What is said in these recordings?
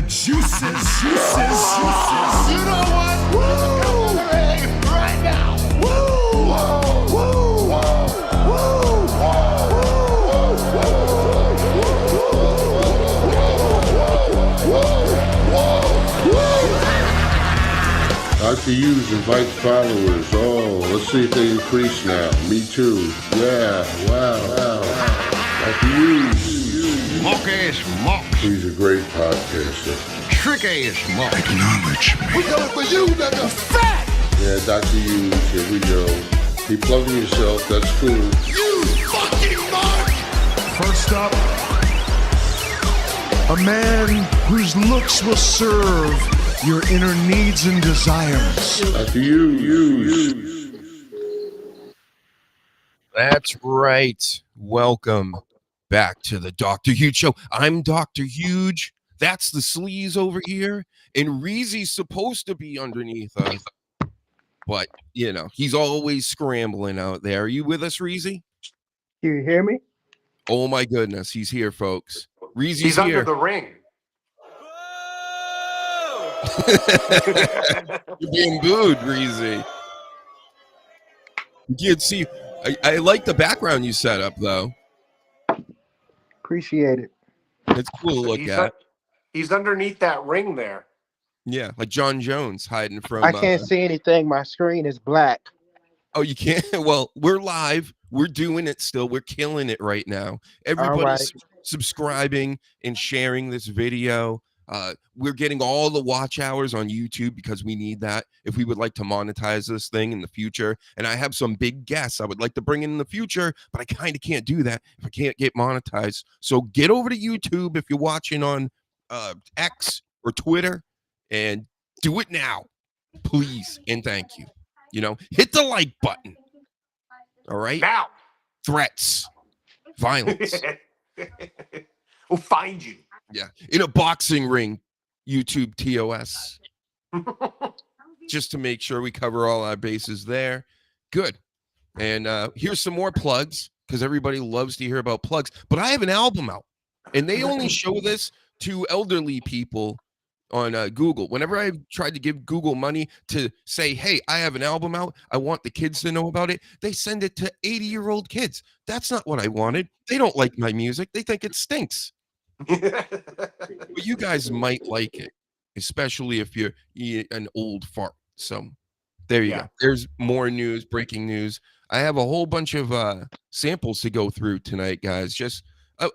juices. You know what? Woo! Right now. Woo! Woo! Dr. Hughes invites followers. Oh, let's see if they increase now. Me too. Yeah, wow. Dr. Hughes. Mock-ass mock. He's a great podcaster. Trick-ass mock. Acknowledge me. We coming for you, nigga. Fat! Yeah, Dr. Hughes, here we go. Keep plugging yourself, that's cool. You fucking mark! First up, a man whose looks will serve your inner needs and desires. Dr. Hughes. That's right. Welcome back to the Dr. Huge Show. I'm Dr. Huge. That's the sleaze over here. And Reezy's supposed to be underneath us. But, you know, he's always scrambling out there. Are you with us, Reezy? Can you hear me? Oh, my goodness. He's here, folks. Reezy's He's here. under the ring. You're being booed, Reezy. You can't see. I like the background you set up, though. Appreciate it. It's cool to look at. He's underneath that ring there. Yeah, like John Jones hiding from... I can't see anything. My screen is black. Oh, you can't? Well, we're live. We're doing it still. We're killing it right now. Everybody's subscribing and sharing this video. We're getting all the watch hours on YouTube because we need that if we would like to monetize this thing in the future. And I have some big guests I would like to bring in the future, but I kind of can't do that if I can't get monetized. So get over to YouTube if you're watching on X or Twitter and do it now, please. And thank you. You know, hit the like button. All right. Now. Threats, violence. We'll find you. Yeah, in a boxing ring, YouTube TOS. Just to make sure we cover all our bases there. Good. And here's some more plugs, because everybody loves to hear about plugs. But I have an album out, and they only show this to elderly people on Google. Whenever I tried to give Google money to say, hey, I have an album out, I want the kids to know about it, they send it to 80-year-old kids. That's not what I wanted. They don't like my music. They think it stinks. But you guys might like it, especially if you're an old fart. So there you go. There's more news, breaking news. I have a whole bunch of samples to go through tonight, guys. Just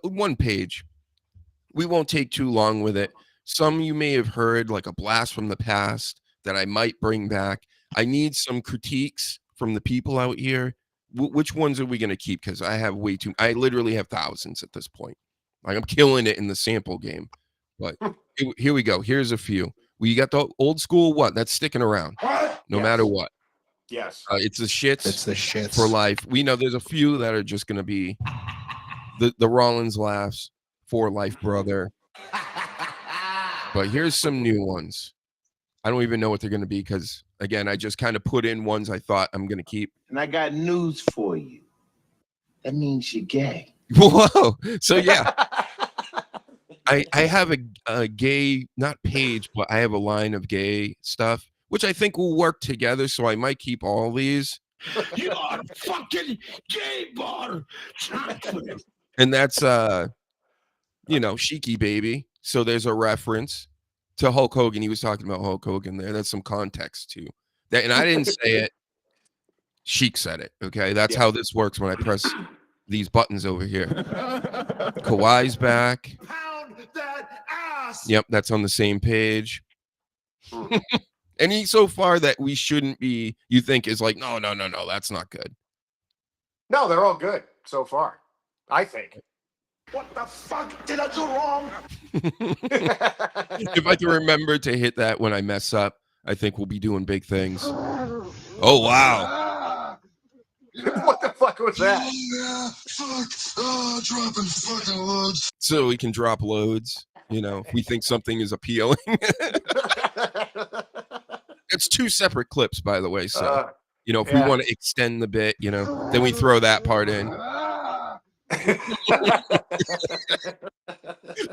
one page. We won't take too long with it. Some you may have heard, like a blast from the past that I might bring back. I need some critiques from the people out here. Which ones are we going to keep? Because I have way too. I literally have thousands at this point. Like, I'm killing it in the sample game. But here we go. Here's a few. We got the old school what? That's sticking around. No matter what. Yes. It's the shits. It's the shits. For life. We know there's a few that are just going to be the Rollins laughs for life, brother. But here's some new ones. I don't even know what they're going to be because, again, I just kind of put in ones I thought I'm going to keep. And I got news for you. That means you're gay. Whoa. So, yeah. I have a gay, not page, but I have a line of gay stuff, which I think will work together. So I might keep all these. You're fucking gay bar. And that's, Sheiky Baby. So there's a reference to Hulk Hogan. He was talking about Hulk Hogan there. That's some context too. That, and I didn't say it. Sheik said it. Okay. That's how this works when I press these buttons over here. Kawhi's back. Pound that ass. Yep. That's on the same page. Any so far that we shouldn't be, you think is like, no, that's not good. No, they're all good so far, I think. What the fuck did I do wrong? If I can remember to hit that when I mess up, I think we'll be doing big things. Oh, wow. What the fuck was that? Dropping fucking loads. So we can drop loads, if we think something is appealing. It's two separate clips, by the way. So, if we want to extend the bit, then we throw that part in.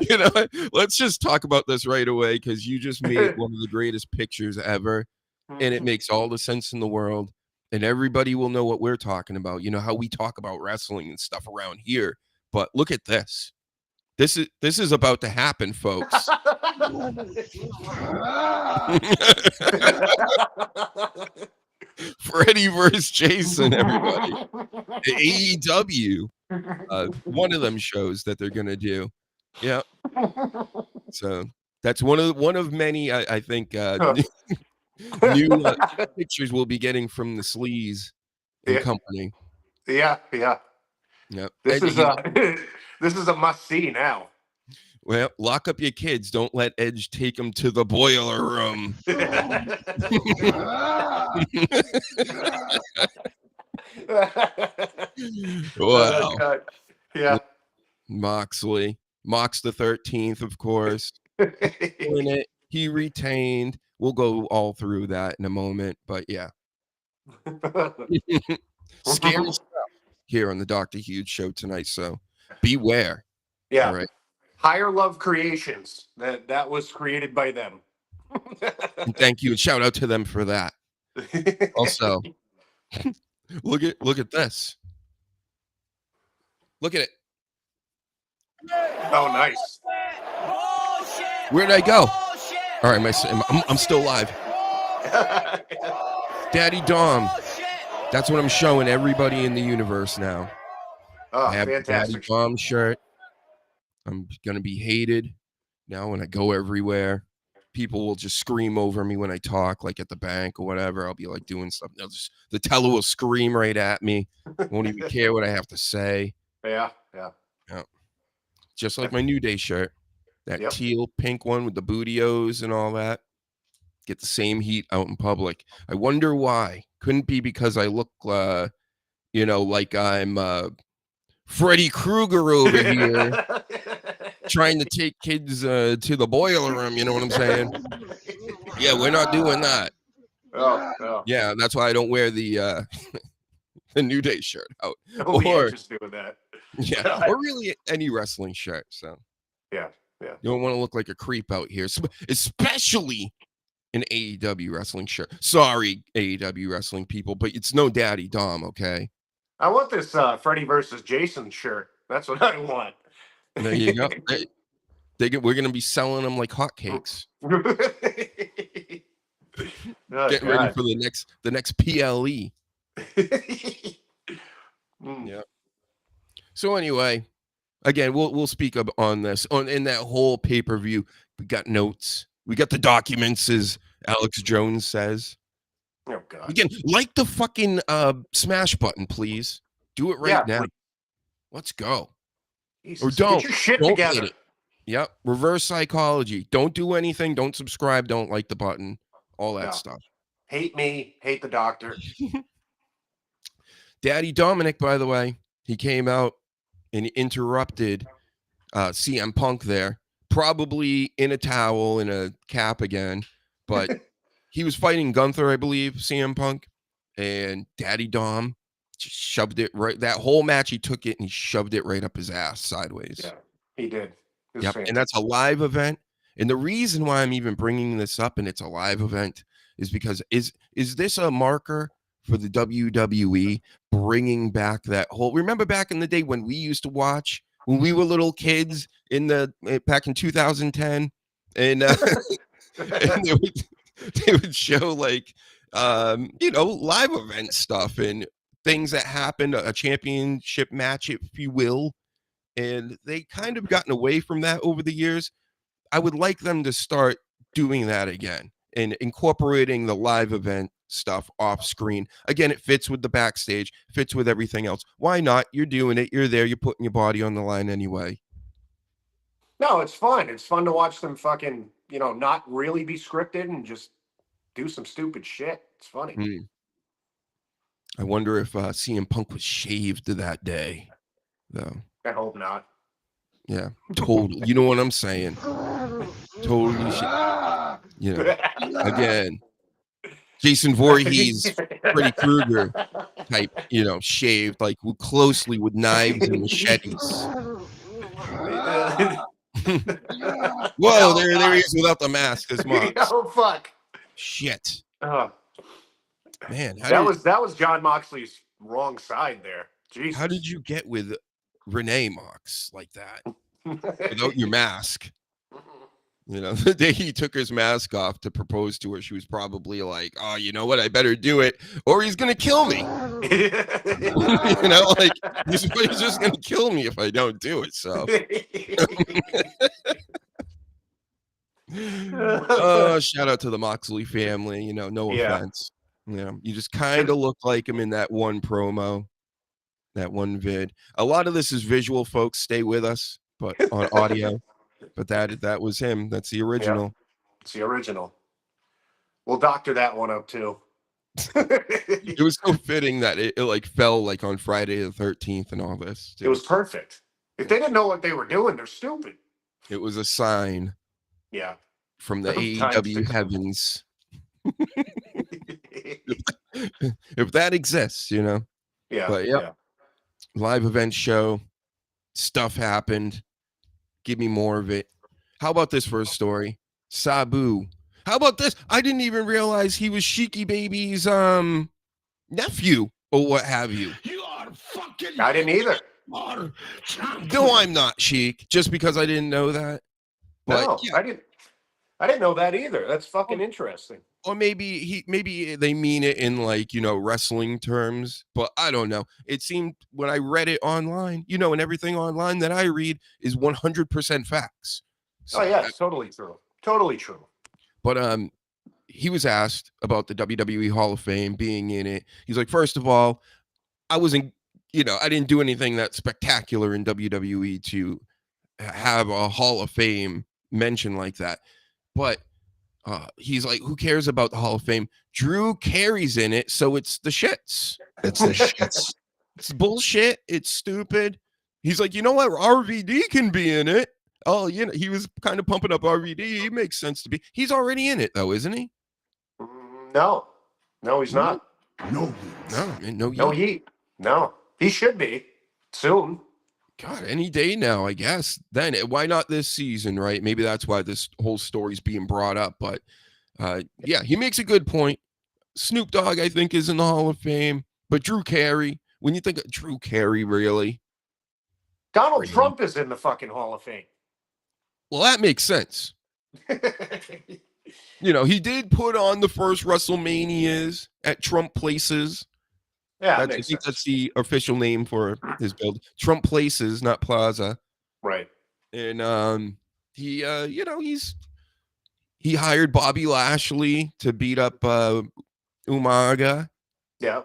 You know, let's just talk about this right away because you just made one of the greatest pictures ever, and it makes all the sense in the world, and everybody will know what we're talking about. You know how we talk about wrestling and stuff around here, but look at this. This is about to happen, folks. Freddie versus Jason, everybody. The AEW, one of them shows that they're gonna do. Yeah. So that's one of many. I think new pictures we'll be getting from the Sleaze and company. Yeah. Yep. This And, is you know, this is a must see now. well, lock up your kids. Don't let Edge take them to the boiler room. Wow. Yeah. Moxley. Mox the 13th, of course. In it, he retained. We'll go all through that in a moment, but yeah. Scary stuff here on the Dr. Huge show tonight, so beware. Yeah. All right. Higher Love Creations. That was created by them. And thank you and shout out to them for that. Also, look at this. Look at it. Oh, nice. Where'd I go? All right, I'm still live. Daddy Dom. That's what I'm showing everybody in the universe now. Oh, I have the Daddy fantastic. Dom shirt. I'm gonna be hated now when I go everywhere. People will just scream over me when I talk, like at the bank or whatever. I'll be like doing something. The teller will scream right at me. Won't even care what I have to say. Yeah. Just like my New Day shirt, that teal pink one with the bootios and all that. Get the same heat out in public. I wonder why. Couldn't be because I look, like I'm Freddy Krueger over here trying to take kids to the boiler room. You know what I'm saying? Yeah, we're not doing that. Oh. Yeah, that's why I don't wear the the New Day shirt out. Oh, yeah, just doing that. Yeah, or really any wrestling shirt. So yeah. You don't want to look like a creep out here, especially an AEW wrestling shirt. Sorry, AEW wrestling people, but it's no Daddy Dom, okay? I want this Freddy versus Jason shirt. That's what I want. There you go. We're gonna be selling them like hotcakes. Getting ready for the next PLE. Yeah. So anyway, again, we'll speak up on this in that whole pay-per-view. We got notes. We got the documents, as Alex Jones says. Oh God. Again, like the fucking smash button, please. Do it right now. Let's go. Jesus, or don't. Get your shit don't together. It. Yep. Reverse psychology. Don't do anything. Don't subscribe. Don't like the button. All that stuff. Hate me. Hate the doctor. Daddy Dominic, by the way, he came out and interrupted CM Punk there, probably in a towel, in a cap again, but he was fighting Gunther, I believe, CM Punk, and Daddy Dom just shoved it right. That whole match, he took it and he shoved it right up his ass sideways. Yeah, he did. Yep, fantastic. And that's a live event. And the reason why I'm even bringing this up and it's a live event is because is this a marker for the WWE bringing back that whole? Remember back in the day when we used to watch when we were little kids back in 2010, and, and they would show like live event stuff and things that happened, a championship match, if you will, and they kind of gotten away from that over the years. I would like them to start doing that again and incorporating the live event stuff off screen. Again, it fits with the backstage, fits with everything else. Why not? You're doing it. You're there. You're putting your body on the line anyway. No, it's fun. It's fun to watch them fucking, not really be scripted and just do some stupid shit. It's funny. I wonder if CM Punk was shaved that day, though. I hope not. Yeah, totally. You know what I'm saying? Totally. Again, Jason Voorhees, Freddy Krueger type, shaved like closely with knives and machetes. Whoa, there he is without the mask. His mom. Oh fuck! Shit, Uh, man. that was John Moxley's wrong side there. Jesus. How did you get with Renee Mox like that without your mask? The day he took his mask off to propose to her, she was probably like, "Oh, you know what? I better do it, or he's gonna kill me." Like he's just gonna kill me if I don't do it. So, shout out to the Moxley family. No offense. You just kind of look like him in that one promo, that one vid. A lot of this is visual, folks. Stay with us, but on audio. But that was him. That's the original. Yeah, it's the original. We'll doctor that one up too. It was so fitting that it like fell like on Friday the 13th and all this. It was perfect. If they didn't know what they were doing, they're stupid. It was a sign. Yeah. From the AEW heavens. If that exists, Yeah. But yeah. Live event show. Stuff happened. Give me more of it. How about this for a story? Sabu. How about this? I didn't even realize he was Sheiky Baby's nephew or what have you. You are fucking. I didn't either. No, I'm not Sheik. Just because I didn't know that. But, no, yeah. I didn't know that either. That's fucking interesting. Or maybe they mean it in like, wrestling terms, but I don't know. It seemed when I read it online, and everything online that I read is 100% facts. So, it's totally true. Totally true. But he was asked about the WWE Hall of Fame being in it. He's like, first of all, I wasn't, I didn't do anything that spectacular in WWE to have a Hall of Fame mention like that. But he's like, who cares about the Hall of Fame? Drew Carey's in it, so it's the shits. It's the shits. It's bullshit. It's stupid. He's like, you know what? RVD can be in it. Oh, he was kind of pumping up RVD. He makes sense to be. He's already in it, though, isn't he? No, he's not. No. No heat. No, he should be soon. God, any day now, I guess. Then why not this season, right? Maybe that's why this whole story's being brought up. But yeah, he makes a good point. Snoop Dogg, I think, is in the Hall of Fame. But Drew Carey, when you think of Drew Carey, really? Donald Trump is in the fucking Hall of Fame. Well, that makes sense. He did put on the first WrestleManias at Trump Places. Yeah, I think that's the official name for his build. Trump Places, not Plaza. Right. And he hired Bobby Lashley to beat up Umaga. Yeah.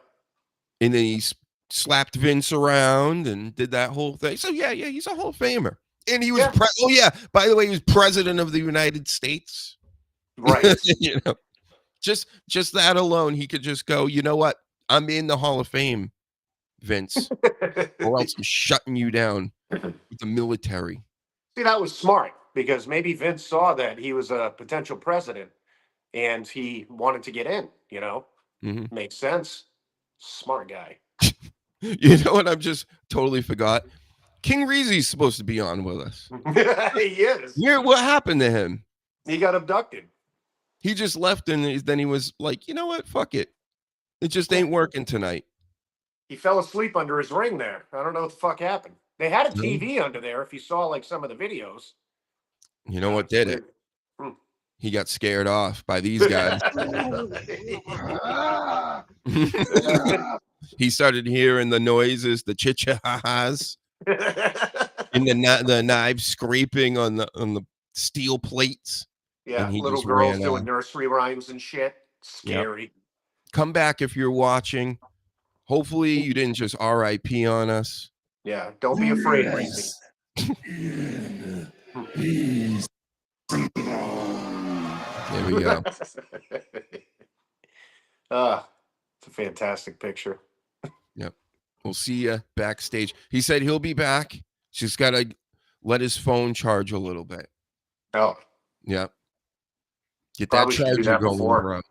And then he slapped Vince around and did that whole thing. So yeah, he's a Hall of Famer. And he was by the way, he was president of the United States. Right. Just that alone, he could just go, you know what? I'm in the Hall of Fame, Vince, or else I'm shutting you down with the military. See, that was smart because maybe Vince saw that he was a potential president and he wanted to get in, Mm-hmm. Makes sense. Smart guy. You know what? I just totally forgot. King Reezy's supposed to be on with us. He is. What happened to him? He got abducted. He just left and then he was like, you know what? Fuck it. It just ain't working tonight. He fell asleep under his ring there. I don't know what the fuck happened. They had a TV under there if you saw like some of the videos. You know what did it? He got scared off by these guys. He started hearing the noises, the chit-cha-has, and the knives scraping on the steel plates. Yeah, little girls doing nursery rhymes and shit. Scary. Yep. Come back if you're watching. Hopefully you didn't just RIP on us. Yeah, don't be afraid, Reezy. There we go. It's a fantastic picture. Yep. We'll see you backstage. He said he'll be back. Just got to let his phone charge a little bit. Oh. Yep. Get Probably that should do charger that going, before. bro.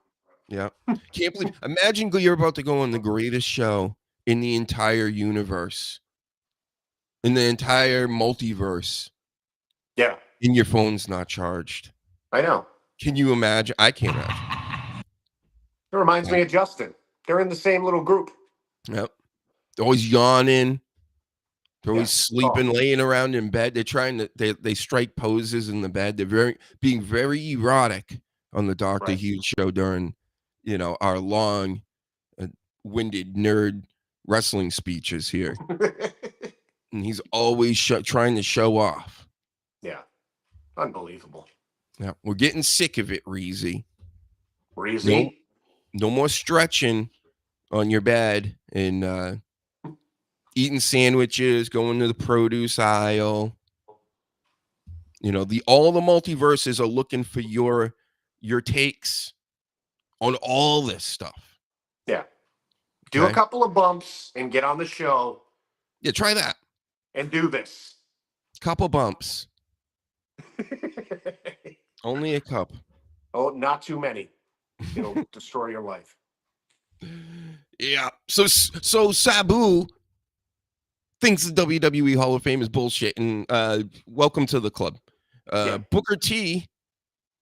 Yeah. Can't believe. Imagine you're about to go on the greatest show in the entire universe, in the entire multiverse, Yeah, and your phone's not charged. I know. Can you imagine? I can't imagine. It reminds me of Justin. They're in the same little group. Yep. They're always yawning. They're always Yeah. sleeping, laying around in bed. They're trying to they strike poses in the bed. They're being very erotic on the Dr. Right. Hughes show during, our long, winded nerd wrestling speeches here. And he's always trying to show off. Yeah. Unbelievable. Yeah, we're getting sick of it, Reezy. Reezy? No more stretching on your bed and eating sandwiches, going to the produce aisle. All the multiverses are looking for your takes on all this stuff. Yeah. Do Okay? a couple of bumps and get on the show. Yeah, try that. And do this. Couple bumps. Only a cup. Oh, not too many. It'll destroy your life. Yeah. So Sabu thinks the WWE Hall of Fame is bullshit, and welcome to the club. Booker T.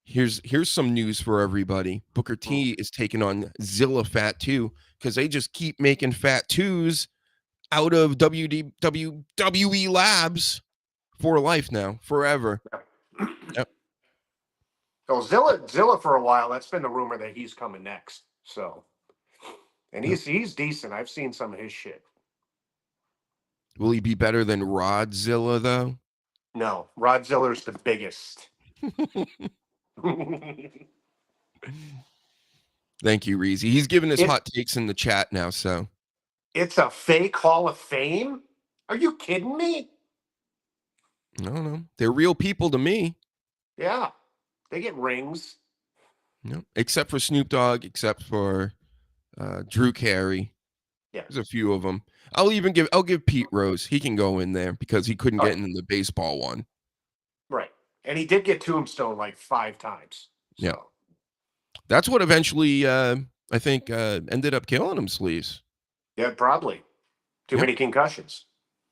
Here's some news for everybody. Booker T is taking on Zilla Fat 2 because they just keep making Fat 2s out of WWE Labs for life now, forever. Yep. So Zilla for a while, that's been the rumor that he's coming next. So, and he's decent. I've seen some of his shit. Will he be better than Rodzilla though? No, Rodzilla's the biggest. Thank you, Reezy. He's giving his hot takes in the chat now, so. It's a fake Hall of Fame? Are you kidding me? No. They're real people to me. Yeah. They get rings. No, except for Snoop Dogg, except for Drew Carey. Yeah. There's a few of them. I'll give Pete Rose. He can go in there because he couldn't get in the baseball one. Right. And he did get Tombstone like 5 times. So. Yeah. That's what eventually I think ended up killing him, Sleeves. Yeah, probably. Too many concussions.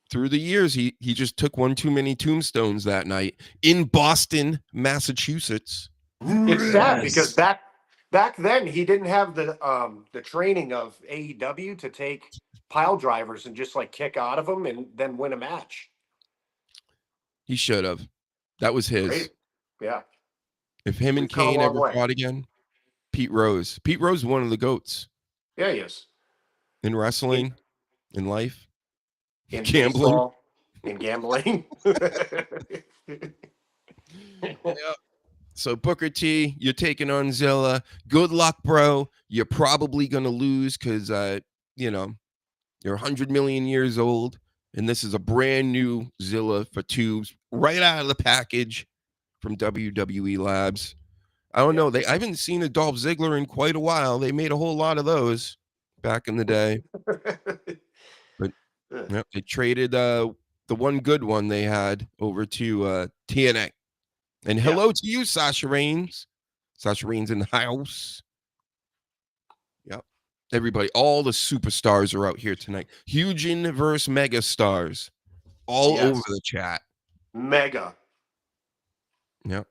Through the years, he just took one too many tombstones that night in Boston, Massachusetts. It's sad because back then he didn't have the training of AEW to take pile drivers and just like kick out of them and then win a match. He should have. That was his. Great. Yeah. If him and Kane ever fought again, Pete Rose. Pete Rose is one of the GOATs. Yeah, he is. In wrestling, in life, in gambling. Baseball, in gambling. Yeah. So Booker T, you're taking on Zilla. Good luck, bro. You're probably gonna lose because you're 100 million years old, and this is a brand new Zilla for tubes right out of the package from WWE Labs. I don't know. I haven't seen a Dolph Ziggler in quite a while. They made a whole lot of those back in the day. But they traded the one good one they had over to TNA. And hello to you, Sasha Reigns. Sasha Reigns in the house. Yep. Everybody, all the superstars are out here tonight. Hugen versus Mega stars. All over the chat. Mega. Yep.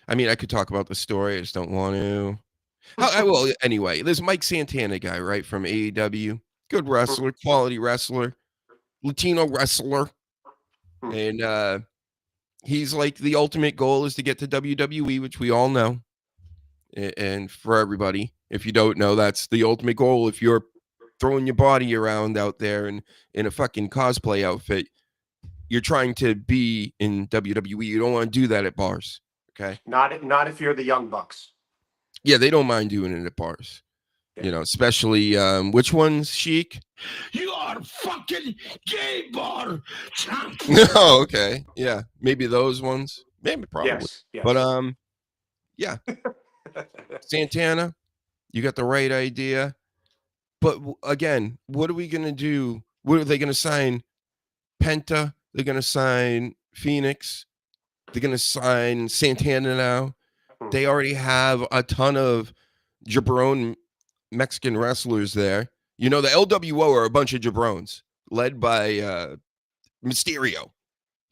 I mean, I could talk about the story. I just don't want to. Well, anyway, there's Mike Santana guy, right, from AEW. Good wrestler, quality wrestler, Latino wrestler. And he's like, the ultimate goal is to get to WWE, which we all know. And for everybody, if you don't know, that's the ultimate goal. If you're throwing your body around out there in a fucking cosplay outfit, you're trying to be in WWE. You don't want to do that at bars. Okay. Not if you're the Young Bucks. Yeah, they don't mind doing it at bars. Yeah. Especially which ones, Sheik? You are fucking gay bar. Oh, okay. Yeah, maybe those ones. Maybe probably. Yes. But yeah. Santana, you got the right idea. But again, what are we gonna do? What are they gonna sign? Penta? They're gonna sign Phoenix. They're gonna sign Santana now. They already have a ton of jabron Mexican wrestlers there. You know, the LWO are a bunch of jabrones led by Mysterio,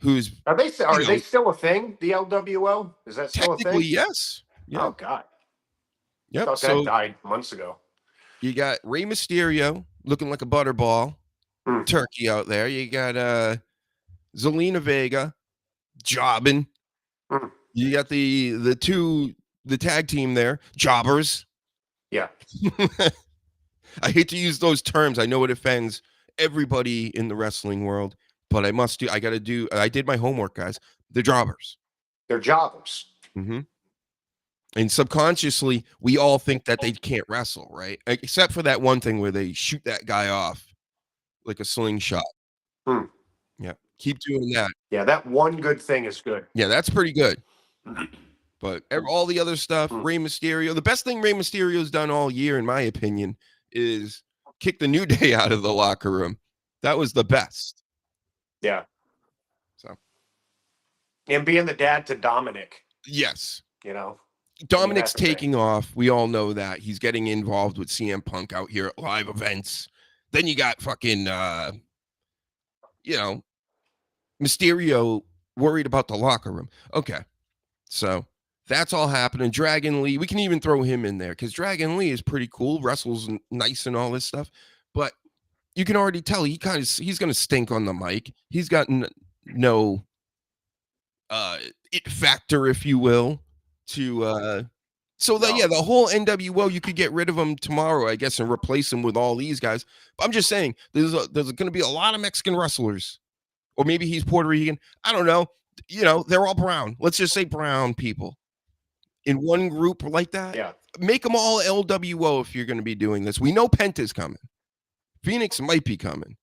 who's Are they know, still a thing? The LWO, is that still a thing? technically yes. Yeah. Oh God. Yep. Thought So that died months ago. you got Rey Mysterio looking like a butterball turkey out there. You got Zelina Vega jobbing. You got the tag team there, jobbers. Yeah. I hate to use those terms. I know it offends everybody in the wrestling world, but I did my homework, guys. They're jobbers. They're jobbers. Mm-hmm. And subconsciously, we all think that they can't wrestle, right? Except for that one thing where they shoot that guy off like a slingshot. Yeah. Keep doing that. Yeah, that one good thing is good. Yeah, that's pretty good. But all the other stuff, Rey Mysterio, the best thing Rey Mysterio's done all year, in my opinion, is kick the New Day out of the locker room. That was the best. Yeah. So. And being the dad to Dominic. Yes. You know. Dominic's taking off. We all know that. He's getting involved with CM Punk out here at live events. Then you got fucking, Mysterio worried about the locker room. Okay. So that's all happening. Dragon Lee, we can even throw him in there because Dragon Lee is pretty cool, wrestles nice and all this stuff. But you can already tell he's going to stink on the mic. He's got no it factor, if you will, to the whole NWO, you could get rid of him tomorrow, I guess, and replace him with all these guys. But I'm just saying, there's going to be a lot of Mexican wrestlers, or maybe he's Puerto Rican. I don't know. You know, they're all brown. Let's just say brown people in one group like that. Yeah. Make them all LWO if you're going to be doing this. We know Penta's coming. Phoenix might be coming.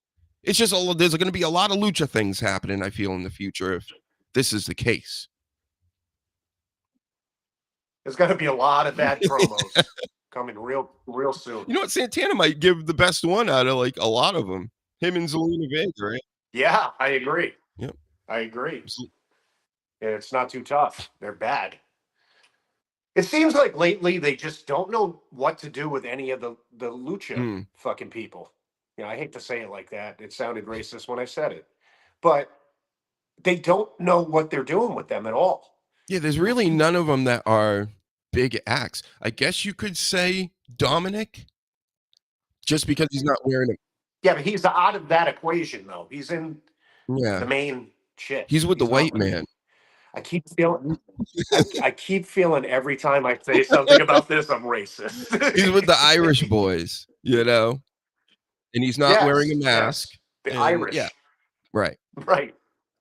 It's just there's going to be a lot of lucha things happening, I feel, in the future if this is the case. There's going to be a lot of bad promos coming real soon. You know what? Santana might give the best one out of like a lot of them. Him and Zelina Vega, right? Yeah, I agree. Yep. I agree. And it's not too tough. They're bad. It seems like lately they just don't know what to do with any of the lucha fucking people. You know, I hate to say it like that. It sounded racist when I said it. But they don't know what they're doing with them at all. Yeah, there's really none of them that are big acts. I guess you could say Dominic, just because he's not wearing it. Yeah, but he's out of that equation, though. He's in the main shit. He's with the white man. I keep feeling every time I say something about this, I'm racist. He's with the Irish boys, you know, and he's not wearing a mask. Yes. The Irish. Yeah, right. Right.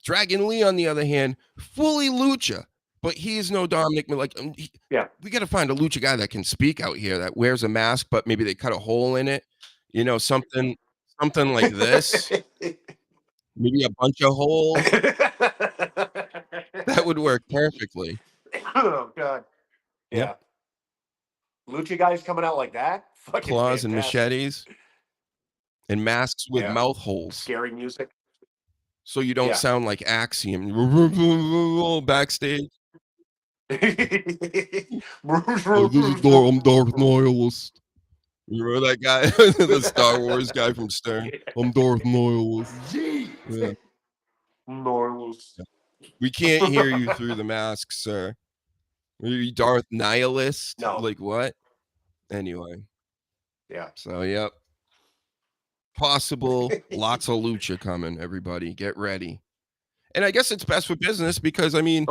Dragon Lee, on the other hand, fully lucha. But he's no Dominic. Like, we got to find a lucha guy that can speak out here, that wears a mask, but maybe they cut a hole in it. You know, something like this. Maybe a bunch of holes. That would work perfectly. Oh God. Yeah. Lucha guys coming out like that. Fucking claws fantastic. and machetes and masks with mouth holes. Scary music. So you don't sound like Axiom backstage. This is I'm Darth Nihilist. You remember that guy? The Star Wars guy from Stern? I'm Darth Nihilist. Yeah. Nihilist. We can't hear you through the mask, sir. Are you Darth Nihilist? No. Like what? Anyway. Yeah. So, yep. Possible. Lots of lucha coming, everybody. Get ready. And I guess it's best for business because, I mean,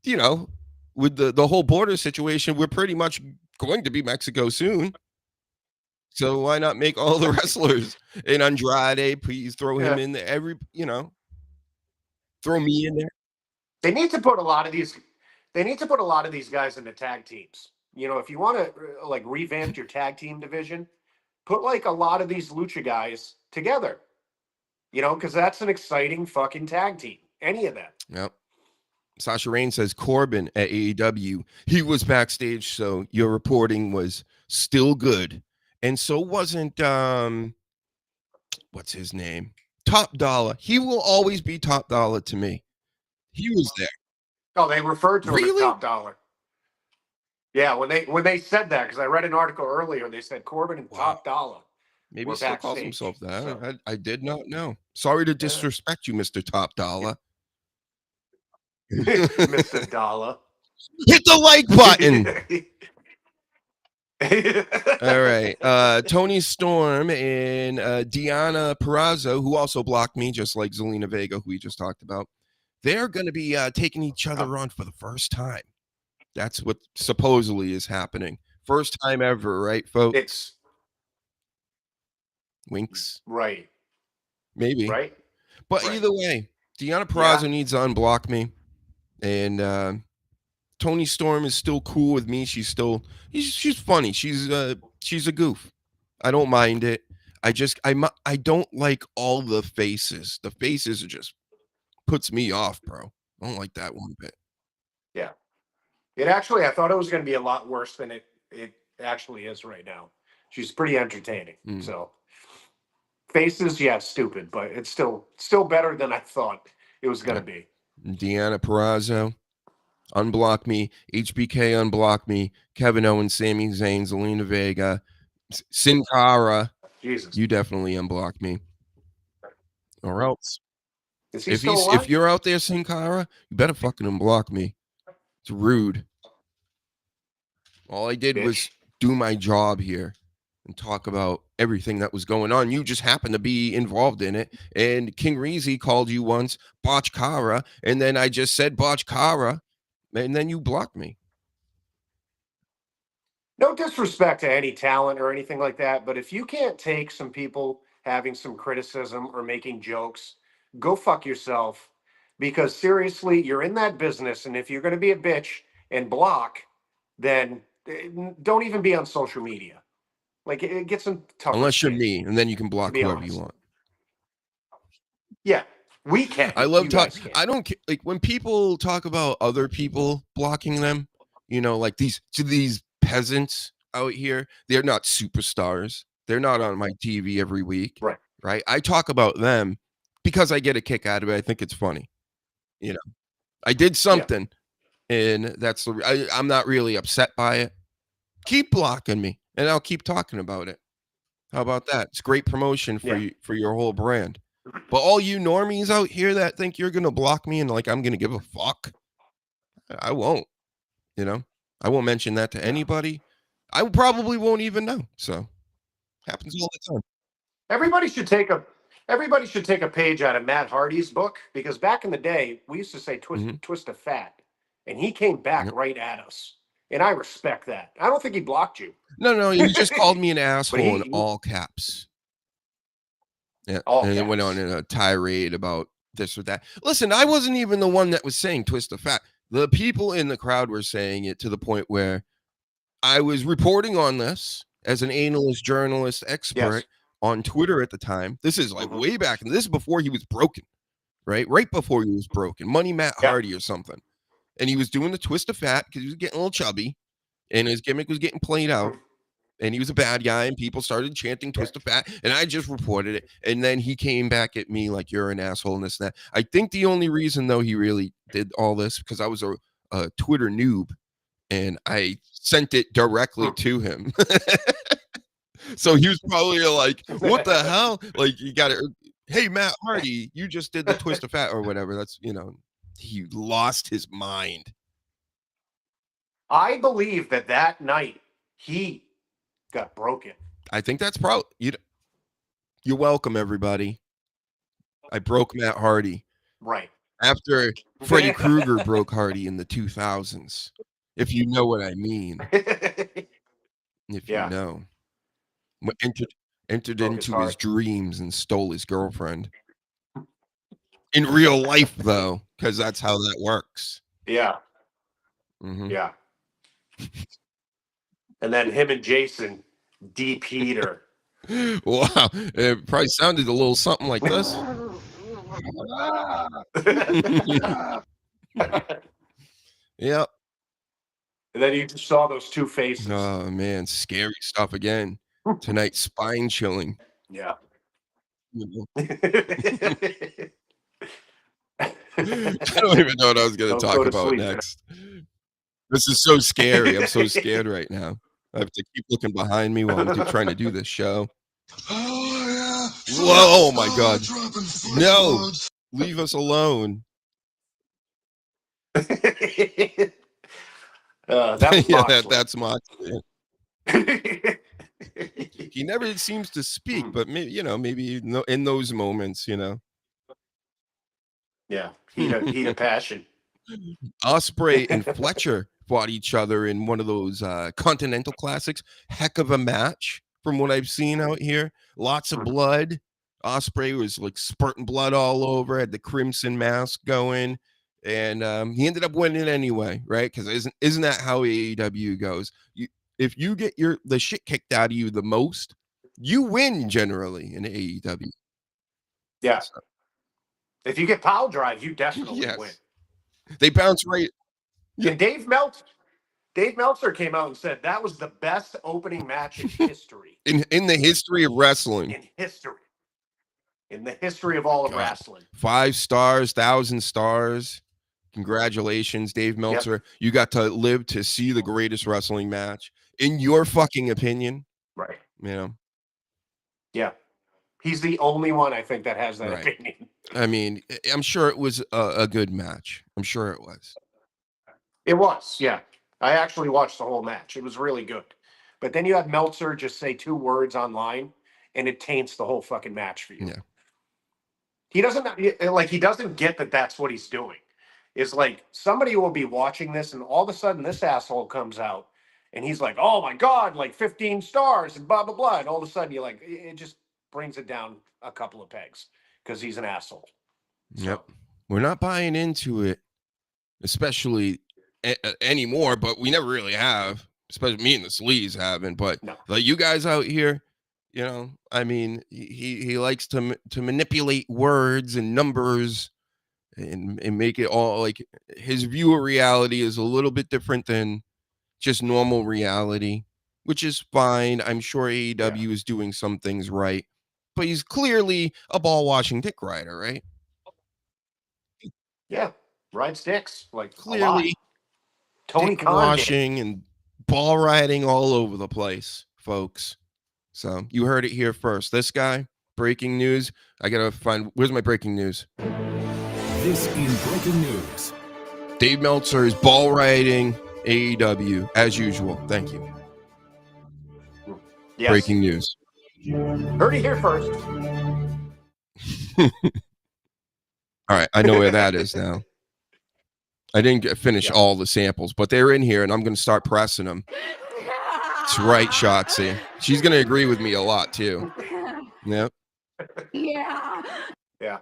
you know, with the whole border situation, we're pretty much going to be Mexico soon. So why not make all the wrestlers? And Andrade, please throw him in there. Throw me in there. They need to put a lot of these guys into tag teams. You know, if you want to like revamp your tag team division, put like a lot of these lucha guys together. You know, because that's an exciting fucking tag team. Any of that. Yep. Sasha Rain says Corbin at AEW. He was backstage, so your reporting was still good. And so wasn't what's his name? Top Dollar. He will always be Top Dollar to me. He was there. Oh, they referred to him as Top Dollar. Yeah, when they said that, because I read an article earlier, they said Corbin and Wow. Top Dollar Maybe were he still calls backstage. himself that. So. I did not know. Sorry to disrespect you, Mr. Top Dollar. Mr. Dollar. Hit the like button. All right. Tony Storm and Deanna Purrazzo, who also blocked me, just like Zelina Vega, who we just talked about. They're going to be taking each other on for the first time. That's what supposedly is happening. First time ever, right, folks? It's winks. Right. Maybe. Right. But right. either way, Deanna Purrazzo needs to unblock me. And Tony Storm is still cool with me. She's funny. She's a goof. I don't mind it. I don't like all the faces. The faces are just puts me off, bro. I don't like that one bit. Yeah. It actually, I thought it was going to be a lot worse than it actually is right now. She's pretty entertaining. So faces, yeah, stupid, but it's still better than I thought it was going to be. Deanna Purrazzo, unblock me. HBK, unblock me. Kevin Owens, Sami Zayn, Zelina Vega, Sin Cara. Jesus, you definitely unblock me, or else. Is he still alive? If you're out there, Sin Cara, you better fucking unblock me. It's rude. All I did was do my job here and talk about everything that was going on. You just happened to be involved in it. And King Reezy called you once Botch Cara, and then I just said Botch Cara, and then you blocked me. No disrespect to any talent or anything like that, but if you can't take some people having some criticism or making jokes, go fuck yourself. Because seriously, you're in that business, and if you're going to be a bitch and block, then don't even be on social media. Like, it gets some tough. Unless you're me, and then you can block whoever you want. Yeah, we can. I love talking. I don't like when people talk about other people blocking them. You know, like these peasants out here. They're not superstars. They're not on my TV every week. Right. I talk about them because I get a kick out of it. I think it's funny. You know, I did something, and that's I'm not really upset by it. Keep blocking me, and I'll keep talking about it. How about that? It's great promotion for you, for your whole brand. But all you normies out here that think you're gonna block me and like I'm gonna give a fuck, I won't. You know, I won't mention that to anybody. I probably won't even know. So happens all the time. Everybody should take a page out of Matt Hardy's book, because back in the day we used to say twist of fat, and he came back right at us. And I respect that. I don't think he blocked you. No, he just called me an asshole in all caps. Yeah, and then went on in a tirade about this or that. Listen, I wasn't even the one that was saying twist of fat. The people in the crowd were saying it to the point where I was reporting on this as an analyst, journalist, expert on Twitter at the time. This is like way back, and this is before he was broken, right? Right before he was broken. Money Matt Hardy or something. And he was doing the twist of fat because he was getting a little chubby and his gimmick was getting played out. And he was a bad guy, and people started chanting twist of fat, and I just reported it. And then he came back at me like, you're an asshole and this and that. I think the only reason, though, he really did all this because I was a Twitter noob, and I sent it directly to him. So he was probably like, what the hell? Like, you got to, hey, Matt Hardy, you just did the twist of fat or whatever. That's, you know, he lost his mind. I believe that night he got broken. I think that's probably, you're welcome, everybody. I broke Matt Hardy. Right. After Freddy Krueger broke Hardy in the 2000s. If you know what I mean. If you know. Entered into his dreams and stole his girlfriend. In real life, though, because that's how that works. Yeah. Yeah. And then him and Jason DP'd her. Wow. It probably sounded a little something like this. Yep. And then you just saw those two faces. Oh, man. Scary stuff again. Tonight, spine chilling. Yeah. I don't even know what I was going to talk about next. This is so scary. I'm so scared right now. I have to keep looking behind me while I'm trying to do this show. Oh, yeah. Whoa, oh my God. No, leave us alone. That's Yeah, Moxley. that's Moxley. He never seems to speak, but maybe in those moments, Yeah, heat of passion. Osprey and Fletcher fought each other in one of those Continental Classics. Heck of a match from what I've seen out here. Lots of blood. Osprey was like spurting blood all over, had the crimson mask going, and he ended up winning anyway, right? Because isn't that how AEW goes? If you get the shit kicked out of you the most, you win generally in AEW. Yeah. So. If you get pile drive, you definitely win. They bounce right. And Dave Meltzer came out and said that was the best opening match in history. in the history of wrestling. In history. In the history of all of wrestling. 5 stars, 1,000 stars. Congratulations, Dave Meltzer. Yep. You got to live to see the greatest wrestling match. In your fucking opinion. Right. Yeah. He's the only one I think that has that opinion. I mean, I'm sure it was a good match. I'm sure it was. It was, yeah. I actually watched the whole match. It was really good. But then you have Meltzer just say 2 words online, and it taints the whole fucking match for you. Yeah. He doesn't get that that's what he's doing. It's like somebody will be watching this, and all of a sudden this asshole comes out, and he's like, oh my God, like 15 stars and blah, blah, blah. And all of a sudden it just brings it down a couple of pegs because he's an asshole. So. Yep. We're not buying into it, especially anymore, but we never really have. Especially me and the Sleaze haven't. But like you guys out here, I mean, he likes to manipulate words and numbers and make it all like his view of reality is a little bit different than just normal reality, which is fine. I'm sure AEW is doing some things right, but he's clearly a ball washing dick rider, right? Yeah, rides dicks like clearly. Tony Khan washing and ball riding all over the place, folks. So you heard it here first. This guy, breaking news. I gotta find where's my breaking news. This is breaking news. Dave Meltzer is ball riding AEW as usual. Thank you. Yes. Breaking news. Heard it here first. All right, I know where that is now. I didn't finish all the samples, but they're in here, and I'm going to start pressing them. That's right, Shotzi. She's going to agree with me a lot, too. Yep. Yeah. Yeah.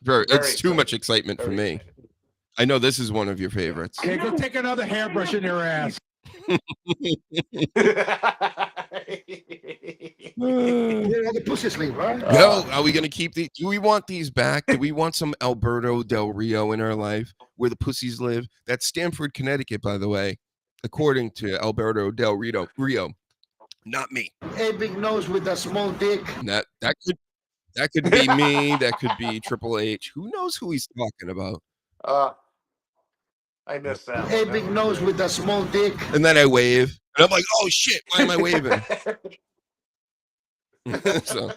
It's too much excitement for me. I know this is one of your favorites. Okay, go take another hairbrush in your ass. The pussy sleep, right? No, are we gonna keep these? Do we want these back? Do we want some Alberto Del Rio in our life where the pussies live? That's Stamford, Connecticut, by the way, according to Alberto Del Rio. Not me. Hey, big nose with a small dick. That could be me. That could be Triple H. Who knows who he's talking about? I missed that. Hey, big nose with a small dick. And then I wave, and I'm like, "Oh shit! Why am I waving?" So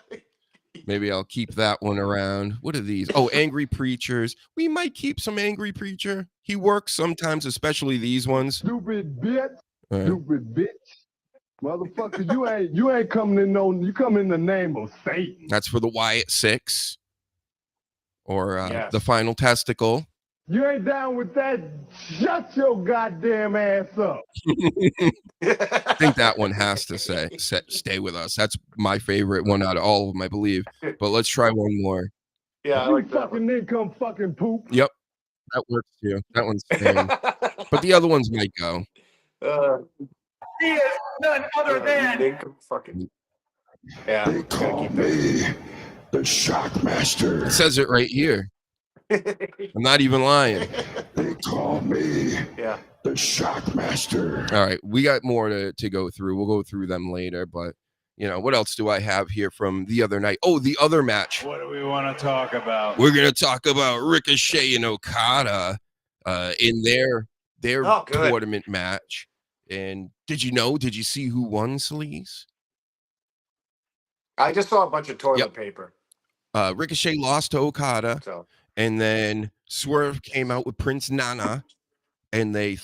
maybe I'll keep that one around. What are these? Oh, Angry Preachers. We might keep some Angry Preacher. He works sometimes, especially these ones. Stupid bitch. Stupid bitch. Motherfucker, you ain't coming in you come in the name of Satan. That's for the Wyatt Six. Or the Final Testicle. You ain't down with that? Shut your goddamn ass up. I think that one has to stay with us. That's my favorite one out of all of them, I believe. But let's try one more. Yeah, I like that fucking then come fucking poop. Yep, that works too. That one's staying. But the other ones might go. He is none other than fucking. Yeah, they call me the Shockmaster. It says it right here. I'm not even lying. They call me the Shockmaster. All right, we got more to go through. We'll go through them later, but what else do I have here from the other night? Oh, the other match. What do we want to talk about? We're going to talk about Ricochet and Okada in their their Oh, good. tournament match. And did you see who won, Sleaze? I just saw a bunch of toilet Yep. paper. Ricochet lost to Okada, So and then Swerve came out with Prince Nana, and they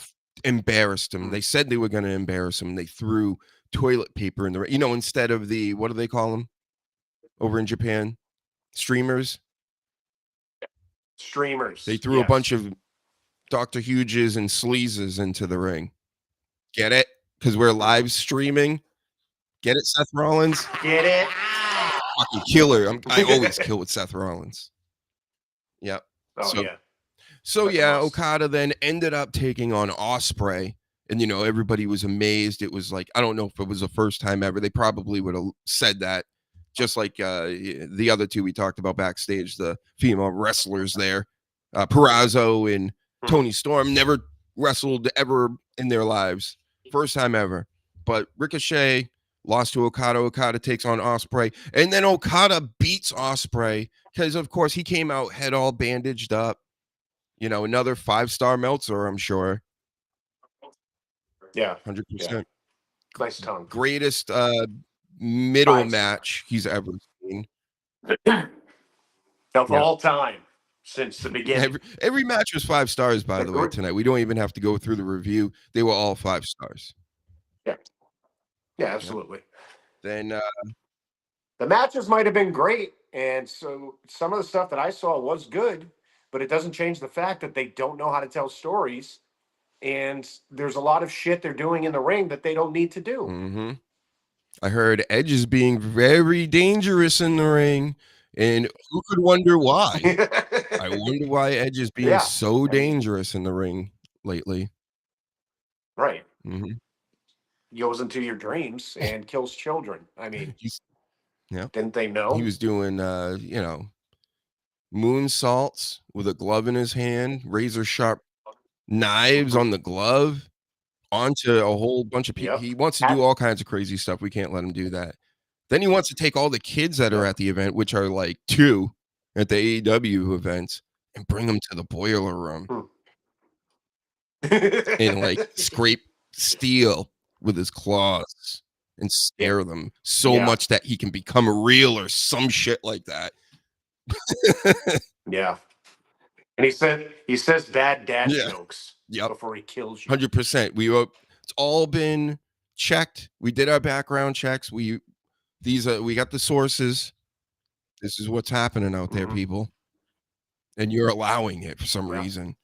embarrassed him. They said they were going to embarrass him. They threw toilet paper in the ring. You know, instead of the, what do they call them over in Japan? Streamers. They threw a bunch of Dr. Huges and Sleazes into the ring. Get it? Because we're live streaming. Get it, Seth Rollins? Get it? Fucking killer. I always kill with Seth Rollins. Yep. Oh, yeah. So yeah, Okada then ended up taking on Ospreay, and you know, everybody was amazed. It was like, I don't know if it was the first time ever. They probably would have said that, just like the other two we talked about backstage, the female wrestlers there. Purrazzo and Toni Storm never wrestled ever in their lives. First time ever. But Ricochet lost to Okada. Okada takes on Ospreay, and then Okada beats Ospreay because, of course, he came out head all bandaged up. You know, another 5-star Meltzer, I'm sure. Yeah, 100%. Yeah. Nice tongue. Greatest middle match he's ever seen of all time since the beginning. Every match was 5 stars, by the way. Tonight, we don't even have to go through the review. They were all 5 stars. Yeah, absolutely. Then the matches might have been great, and so some of the stuff that I saw was good, but it doesn't change the fact that they don't know how to tell stories, and there's a lot of shit they're doing in the ring that they don't need to do. Mm-hmm. I heard Edge is being very dangerous in the ring, and who could wonder why? I wonder why Edge is being so dangerous in the ring lately. Right. Mm-hmm. Goes into your dreams and kills children. I mean, didn't they know? He was doing, you know, moonsaults with a glove in his hand, razor sharp knives on the glove onto a whole bunch of people. He wants to do all kinds of crazy stuff. We can't let him do that. Then he wants to take all the kids that are at the event, which are like 2 at the AEW events, and bring them to the boiler room and like scrape steel with his claws and scare them so much that he can become real or some shit like that. Yeah. And he says bad dad jokes before he kills you. 100%. It's all been checked. We did our background checks. We got the sources. This is what's happening out there, people. And you're allowing it for some reason.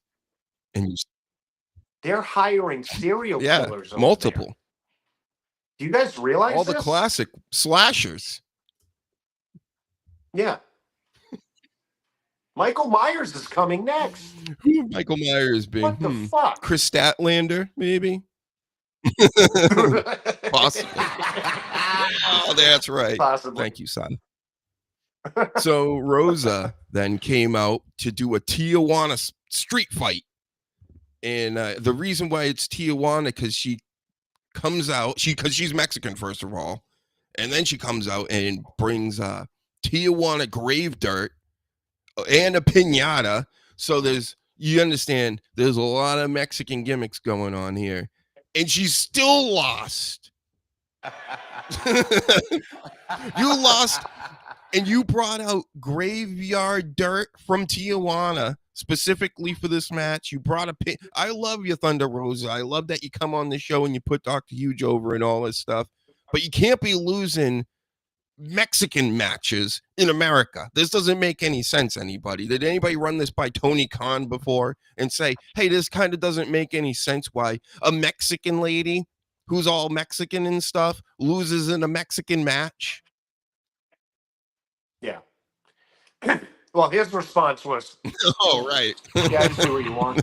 And they're hiring serial killers. Multiple. There. Do you guys realize all the classic slashers? Yeah. Michael Myers is coming next. Who Michael Myers being? What the fuck? Chris Statlander, maybe? Possibly. Oh, that's right. Possibly. Thank you, son. So Rosa then came out to do a Tijuana street fight. And the reason why it's Tijuana, because she comes out, because she's Mexican, first of all. And then she comes out and brings Tijuana grave dirt and a piñata. So you understand, there's a lot of Mexican gimmicks going on here. And she's still lost. You lost, and you brought out graveyard dirt from Tijuana specifically for this match. You brought a pin. I love you, Thunder Rosa. I love that you come on the show and you put Dr. Huge over and all this stuff. But you can't be losing Mexican matches in America. This doesn't make any sense, anybody. Did anybody run this by Tony Khan before and say, hey, this kind of doesn't make any sense why a Mexican lady who's all Mexican and stuff loses in a Mexican match? Yeah. Well, his response was, oh, right. Yeah, I just do what you want.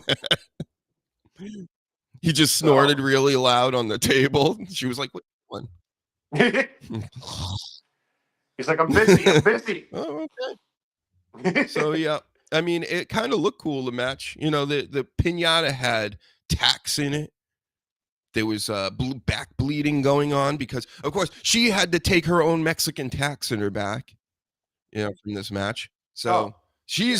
He just snorted really loud on the table. She was like, what one? He's like, I'm busy. Oh, okay. So, yeah. I mean, it kind of looked cool, the match. You know, the piñata had tacks in it. There was back bleeding going on because, of course, she had to take her own Mexican tacks in her back, you know, from this match. So she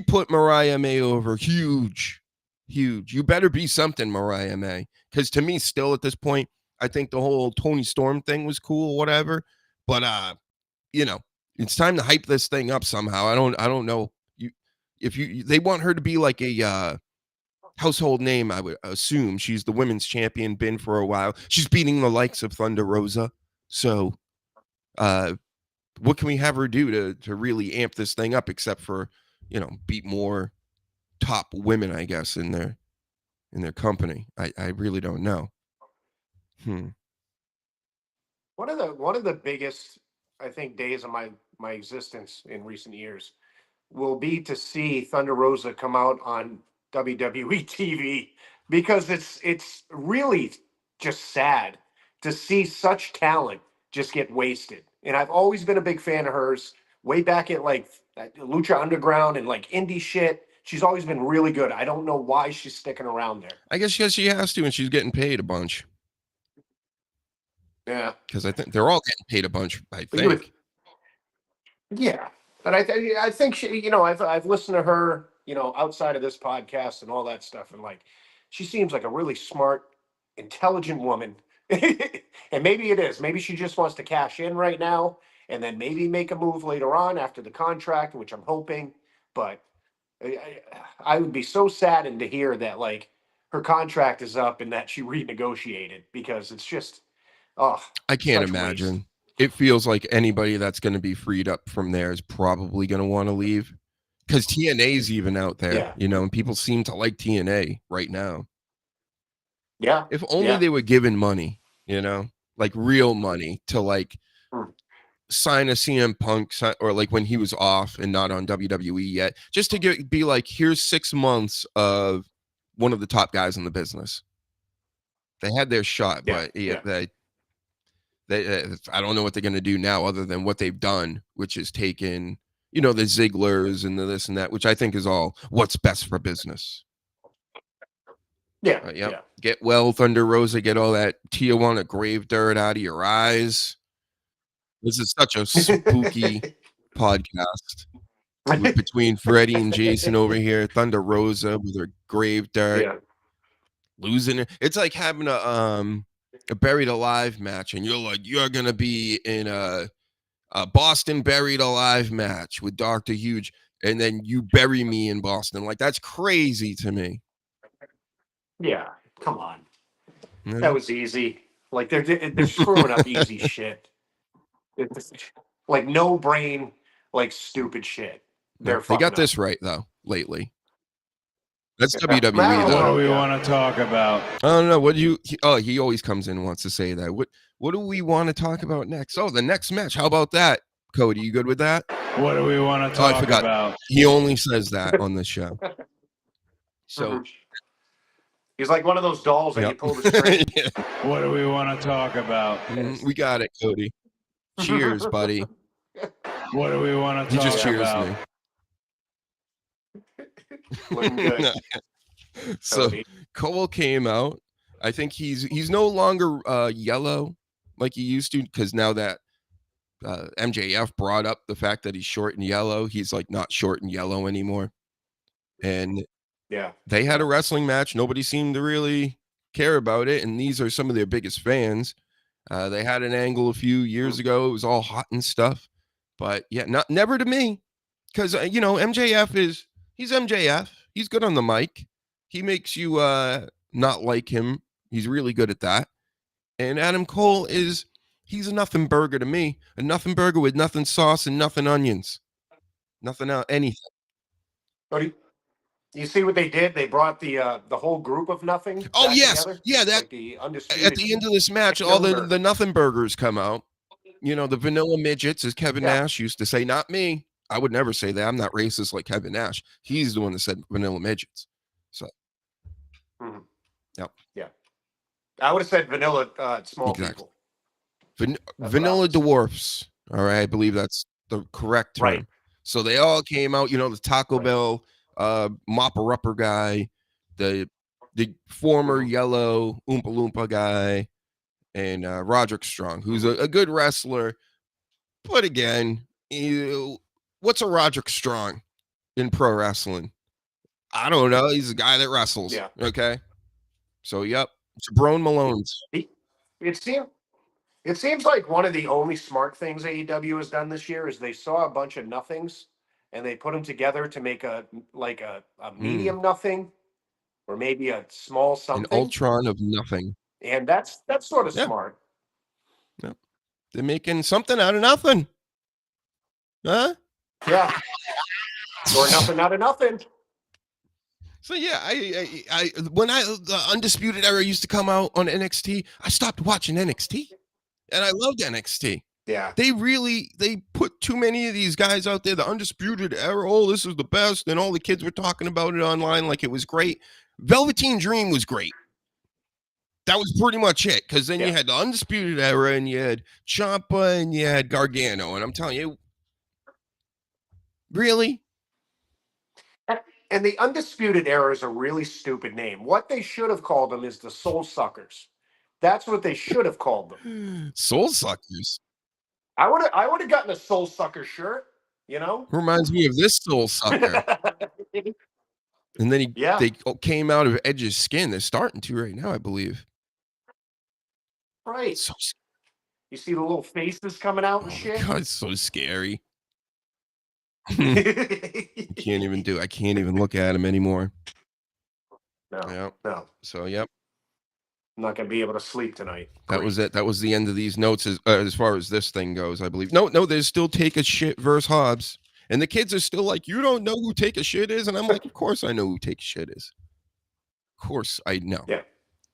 put Mariah May over huge. Huge. You better be something, Mariah May. Because to me, still at this point, I think the whole Tony Storm thing was cool, whatever. But you know, it's time to hype this thing up somehow. I don't know. They want her to be like a household name, I would assume. She's the women's champion, been for a while. She's beating the likes of Thunder Rosa. So what can we have her do to really amp this thing up, except for, beat more top women, I guess, in their company? I really don't know. One of the biggest, I think, days of my existence in recent years will be to see Thunder Rosa come out on WWE TV, because it's really just sad to see such talent just get wasted. And I've always been a big fan of hers, way back at like Lucha Underground and like indie shit. She's always been really good. I don't know why she's sticking around there. I guess she has to, and she's getting paid a bunch. Yeah, because I think they're all getting paid a bunch. I think. Yeah, but I think she, I've listened to her, outside of this podcast and all that stuff, and like, she seems like a really smart, intelligent woman. And maybe it is. Maybe she just wants to cash in right now, and then maybe make a move later on after the contract, which I'm hoping. But I would be so saddened to hear that like her contract is up and that she renegotiated, because it's just, I can't imagine. Waste. It feels like anybody that's going to be freed up from there is probably going to want to leave, because TNA's even out there, and people seem to like TNA right now. Yeah. If only they were given money, like real money to like sign a CM Punk, or like when he was off and not on WWE yet, just to be like, here's 6 months of one of the top guys in the business. They had their shot, but I don't know what they're going to do now other than what they've done, which is taken, the Zigglers and the this and that, which I think is all what's best for business. Yeah. Get well, Thunder Rosa. Get all that Tijuana grave dirt out of your eyes. This is such a spooky podcast between Freddie and Jason over here. Thunder Rosa with her grave dirt, losing it. It's like having a buried alive match, and you're gonna be in a Boston buried alive match with Dr. Huge, and then you bury me in Boston. Like, that's crazy to me. Yeah, come on. That was easy. Like, they're screwing up easy shit. It's like no brain, like stupid shit. They got this right though lately. That's WWE though. What do we want to talk about? I don't know. What do you? He always comes in and wants to say that. What do we want to talk about next? Oh, the next match. How about that, Cody? You good with that? What do we want to talk I forgot. about? He only says that on this show. So he's like one of those dolls that you pull the string. What do we want to talk about? We got it, Cody. Cheers, buddy. What do we want to talk about? He just cheers me. Looking good. So Cole came out. I think he's no longer yellow like he used to, because now that MJF brought up the fact that he's short and yellow, he's like not short and yellow anymore. And they had a wrestling match. Nobody seemed to really care about it, and these are some of their biggest fans. They had an angle a few years ago. It was all hot and stuff, but never to me, because MJF he's MJF. He's good on the mic. He makes you not like him. He's really good at that. And Adam Cole he's a nothing burger to me. A nothing burger with nothing sauce and nothing onions. Nothing else, anything. But you see what they did? They brought the whole group of nothing. Oh yes, together. Yeah. That like the undisputed at the end of this match, all the nothing burgers come out. The vanilla midgets, as Kevin Nash used to say. Not me. I would never say that. I'm not racist like Kevin Nash. He's the one that said vanilla midgets. So, yeah. I would have said vanilla small people. Vanilla dwarfs. All right, I believe that's the correct term. Right. So they all came out. The Taco Bell mopper upper guy, the former yellow Oompa Loompa guy, and Roderick Strong, who's a good wrestler. But again, what's a Roderick Strong in pro wrestling? I don't know. He's a guy that wrestles. Yeah. Okay. So, yep. Jabrone Malone's. It seems like one of the only smart things AEW has done this year is they saw a bunch of nothings and they put them together to make a medium nothing or maybe a small something. An Ultron of nothing. And that's sort of smart. Yep. They're making something out of nothing. Huh? Yeah. Or nothing out of nothing. So yeah, I when the Undisputed Era used to come out on NXT, I stopped watching NXT, and I loved NXT. Yeah, they put too many of these guys out there. The Undisputed Era, oh, this is the best, and all the kids were talking about it online like it was great. Velveteen Dream was great. That was pretty much it, because then you had the Undisputed Era, and you had Ciampa, and you had Gargano, and I'm telling you, really. And the Undisputed Era is a really stupid name. What they should have called them is the Soul Suckers. That's what they should have called them. Soul Suckers. I would have gotten a Soul Sucker shirt. You know, reminds me of this Soul Sucker. And then they came out of Edge's skin. They're starting to right now, I believe. Right. So, you see the little faces coming out and shit. God, it's so scary. I can't even look at him anymore. No. So, yep. I'm not gonna be able to sleep tonight. That was it. That was the end of these notes as far as this thing goes, I believe. No, there's still Take a Shit versus Hobbs. And the kids are still like, you don't know who Take a Shit is? And I'm like, of course I know who Take a Shit is. Of course I know. Yeah.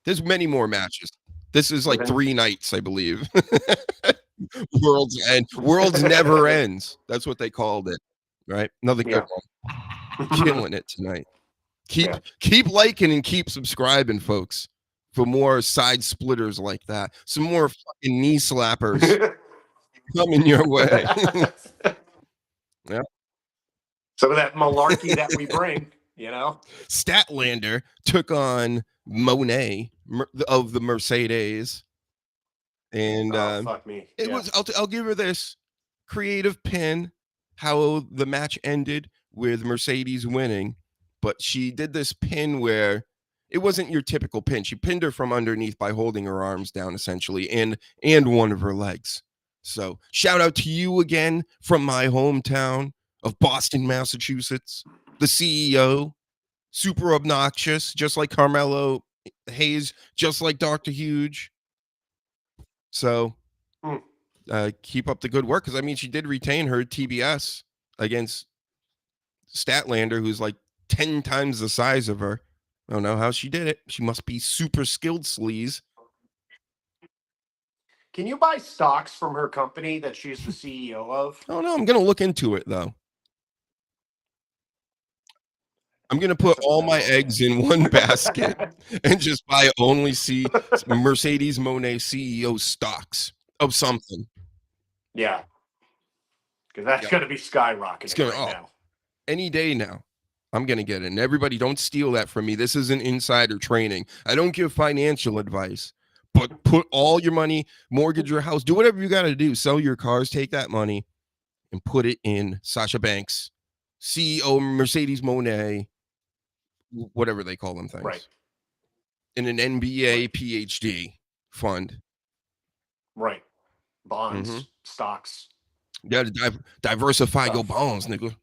There's many more matches. This is like 3 nights, I believe. World's Never Ends. That's what they called it. Right? Another good one. Killing it tonight. Keep liking and keep subscribing, folks, for more side splitters like that. Some more fucking knee slappers coming your way. Yeah. Some of that malarkey that we bring, you know. Statlander took on Monet of the Mercedes, and fuck me. It was. I'll give her this creative pin. How the match ended with Mercedes winning, but she did this pin where it wasn't your typical pin. She pinned her from underneath by holding her arms down, essentially, and one of her legs. So shout out to you again from my hometown of Boston, Massachusetts. The CEO, super obnoxious, just like Carmelo Hayes, just like Dr. Huge. So keep up the good work, because I mean, she did retain her TBS against Statlander, who's like 10 times the size of her. I don't know how she did it. She must be super skilled sleaze. Can you buy stocks from her company that she's the CEO of? Oh no, I'm gonna look into it though. I'm gonna put all my eggs in one basket and just buy only Mercedes Monet CEO stocks of something. Yeah, because that's gonna be skyrocketing. It's gonna now. Any day now. I'm gonna get it. And everybody, don't steal that from me. This isn't insider training. I don't give financial advice. But put all your money, mortgage your house, do whatever you got to do. Sell your cars, take that money, and put it in Sasha Banks, CEO Mercedes Monet, whatever they call them things. Right. In an NBA PhD fund. Right. Bonds, stocks. You got to diversify your bonds, nigga.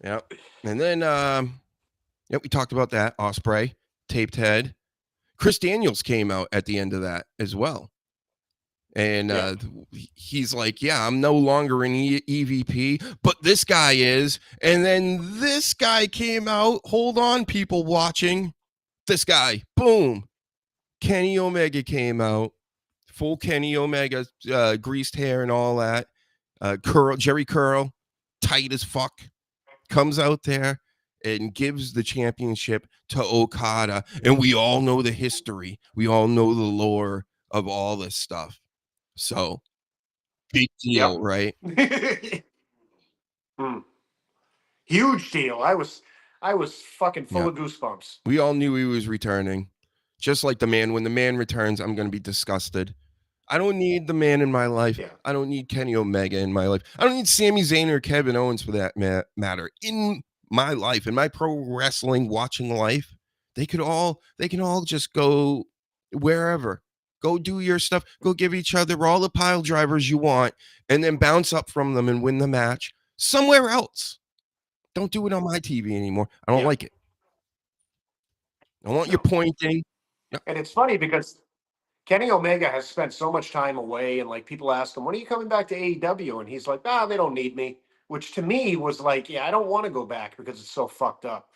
Yep. And then, we talked about that. Ospreay, taped head. Chris Daniels came out at the end of that as well. And he's like, yeah, I'm no longer an EVP, but this guy is. And then this guy came out. Hold on, people watching. This guy, boom. Kenny Omega came out. Full Kenny Omega, greased hair and all that. Jerry Curl, tight as fuck. Comes out there and gives the championship to Okada. And we all know the history. We all know the lore of all this stuff. So, big deal, right? Huge deal. I was fucking full of goosebumps. We all knew he was returning. Just like the man. When the man returns, I'm going to be disgusted. I don't need the man in my life. Yeah. I don't need Kenny Omega in my life. I don't need Sami Zayn or Kevin Owens for that matter. In my life, in my pro wrestling watching life, they can all just go wherever. Go do your stuff. Go give each other all the pile drivers you want and then bounce up from them and win the match somewhere else. Don't do it on my TV anymore. I don't like it. I want you pointing. And it's funny because Kenny Omega has spent so much time away, and like people ask him, when are you coming back to AEW? And he's like, they don't need me. Which to me was like, I don't want to go back because it's so fucked up.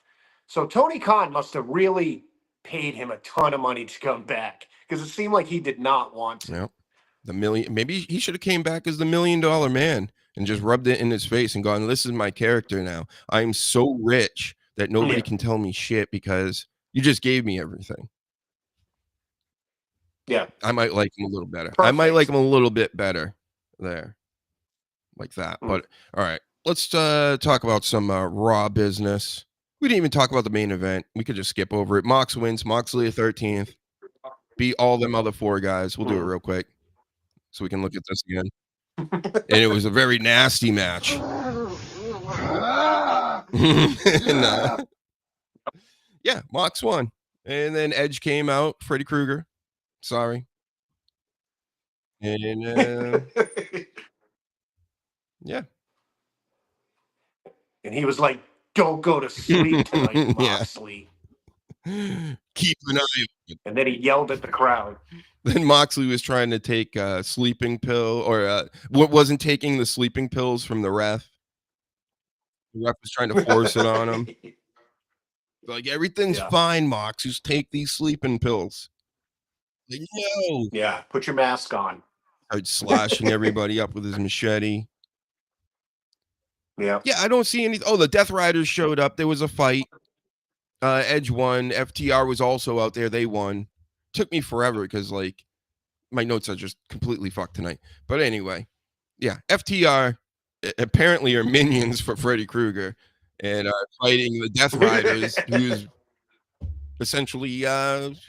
So Tony Khan must have really paid him a ton of money to come back because it seemed like he did not want to. Yeah. Maybe he should have came back as the $1 Million Man and just rubbed it in his face and gone, this is my character now. I'm so rich that nobody can tell me shit because you just gave me everything. Yeah. I might like him a little better. Perfect. I might like him a little bit better there. Like that. But all right. Let's talk about some Raw business. We didn't even talk about the main event. We could just skip over it. Mox wins. Moxley 13th. Beat all them other 4 guys. We'll do it real quick so we can look at this again. And it was a very nasty match. Yeah, Mox won. And then Edge came out. Freddy Krueger. Sorry. And yeah. And he was like, don't go to sleep tonight, Moxley. Keep an eye open. And then he yelled at the crowd. Then Moxley was trying to take a sleeping pill or wasn't taking the sleeping pills from the ref. The ref was trying to force it on him. Like, everything's fine, Mox. Just take these sleeping pills. Like, no. Yeah, put your mask on. Started slashing everybody up with his machete. Yeah. Yeah, I don't see any. Oh, the Death Riders showed up. There was a fight. Edge won. FTR was also out there. They won. Took me forever because, like, my notes are just completely fucked tonight. But anyway, yeah, FTR apparently are minions for Freddy Krueger and are fighting the Death Riders, who's essentially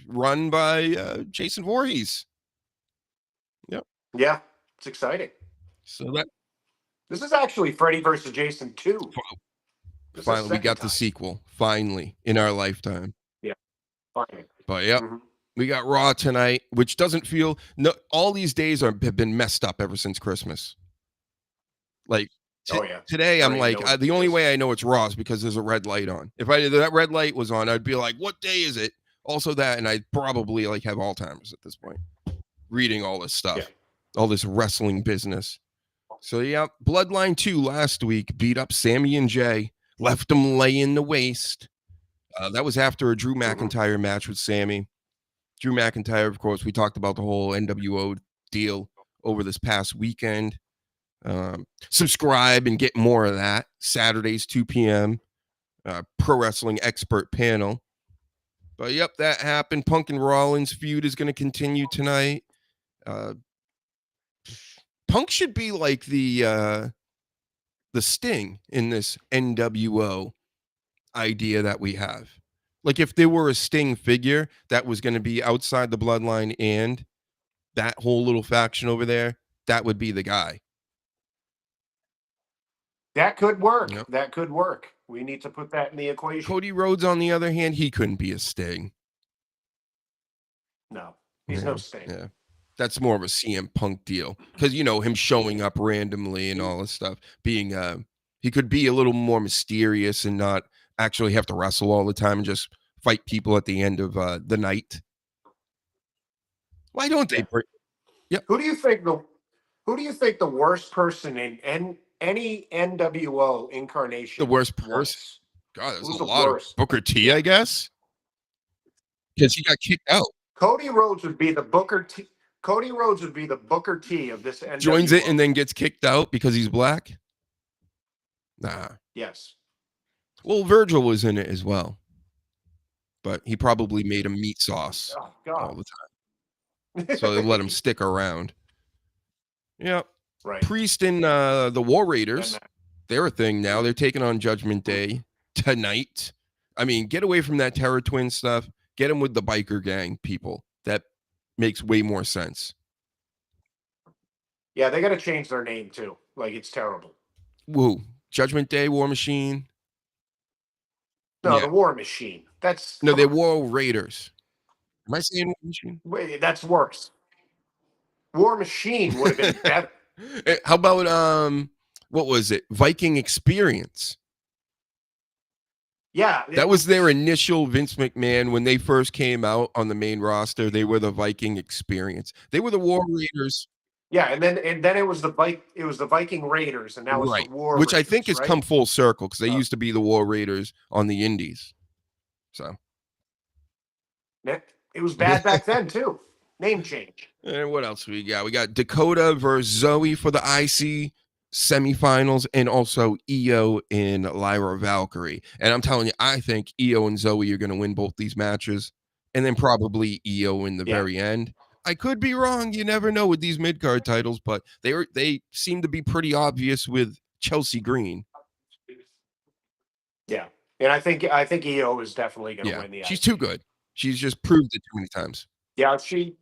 run by Jason Voorhees. Yep. Yeah, it's exciting. So this is actually Freddy versus Jason 2. Finally, we got the sequel. Finally, in our lifetime. Yeah, finally. But yeah, we got Raw tonight, which doesn't feel. No, all these days have been messed up ever since Christmas. Like today, I'm like, the only way I know it's Raw is because there's a red light on. If that red light was on, I'd be like, what day is it? Also that, and I'd probably like have Alzheimer's at this point, reading all this stuff, all this wrestling business. So yeah, Bloodline 2 last week beat up Sammy and Jay, left them laying the waste. That was after a Drew McIntyre match with Sammy. Drew McIntyre, of course, we talked about the whole NWO deal over this past weekend. Subscribe and get more of that. Saturdays, 2 p.m. Pro wrestling expert panel. But yep, that happened. Punk and Rollins feud is going to continue tonight. Punk should be like the Sting in this NWO idea that we have. Like, if there were a Sting figure that was going to be outside the bloodline and that whole little faction over there, that would be the guy. That could work. Yep. That could work. We need to put that in the equation. Cody Rhodes, on the other hand, he couldn't be a Sting. No, he's no Sting. Yeah. That's more of a CM Punk deal. Because, you know, him showing up randomly and all this stuff. Being, he could be a little more mysterious and not actually have to wrestle all the time and just fight people at the end of the night. Why don't they? Yep. Who do you think the worst person in any NWO incarnation? The worst person? God, there's a lot of Booker T, I guess. Because he got kicked out. Cody Rhodes would be the Booker T. Cody Rhodes would be the Booker T of this NWO. Joins it and then gets kicked out because he's black? Nah. Yes. Well, Virgil was in it as well. But he probably made him meat sauce all the time. So they let him stick around. Yeah. Right. Priest and the War Raiders, they're a thing now. They're taking on Judgment Day tonight. I mean, get away from that Terror Twin stuff. Get them with the biker gang people. That makes way more sense. Yeah, they got to change their name too. Like, it's terrible. Woo. Judgment Day, War Machine. No, Yeah. the War Machine. That's No, they're War Raiders. Am I saying War Machine? Wait, that's worse. War Machine would have been better. How about what was it? Viking Experience. Yeah. That was their initial Vince McMahon when they first came out on the main roster. They were the Viking Experience. They were the War Raiders. Yeah, and then it was the Viking Raiders, and now it's the War which Raiders, I think has right? come full circle because they used to be the War Raiders on the Indies. So it was bad back then too. Name change. And what else we got? We got Dakota versus Zoe for the IC semifinals, and also Io and Lyra Valkyrie. And I'm telling you, I think Io and Zoe are going to win both these matches, and then probably Io in the very end. I could be wrong. You never know with these mid-card titles, but they seem to be pretty obvious with Chelsea Green. Yeah, and I think Io is definitely going to win the. She's too good. She's just proved it too many times. Yeah, she's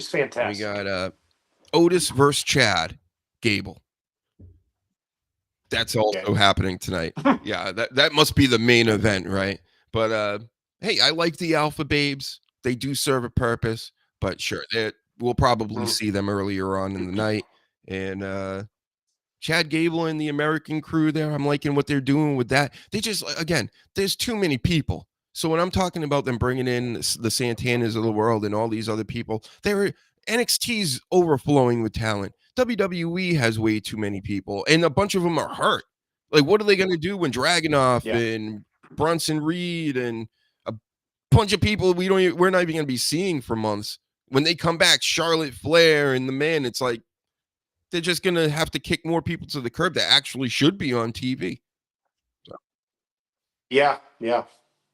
fantastic. We got Otis versus Chad Gable. That's also happening tonight. Yeah, that must be the main event, right? But hey, I like the Alpha Babes. They do serve a purpose. But sure, we'll probably see them earlier on in the night. And Chad Gable and the American crew there, I'm liking what they're doing with that. They just, again, there's too many people. So when I'm talking about them bringing in the Santanas of the world and all these other people, NXT's overflowing with talent. WWE has way too many people, and a bunch of them are hurt. Like, what are they going to do when Dragunov and Bronson Reed and a bunch of people we're not even going to be seeing for months? When they come back, Charlotte Flair and the man, it's like they're just going to have to kick more people to the curb that actually should be on TV. So. Yeah.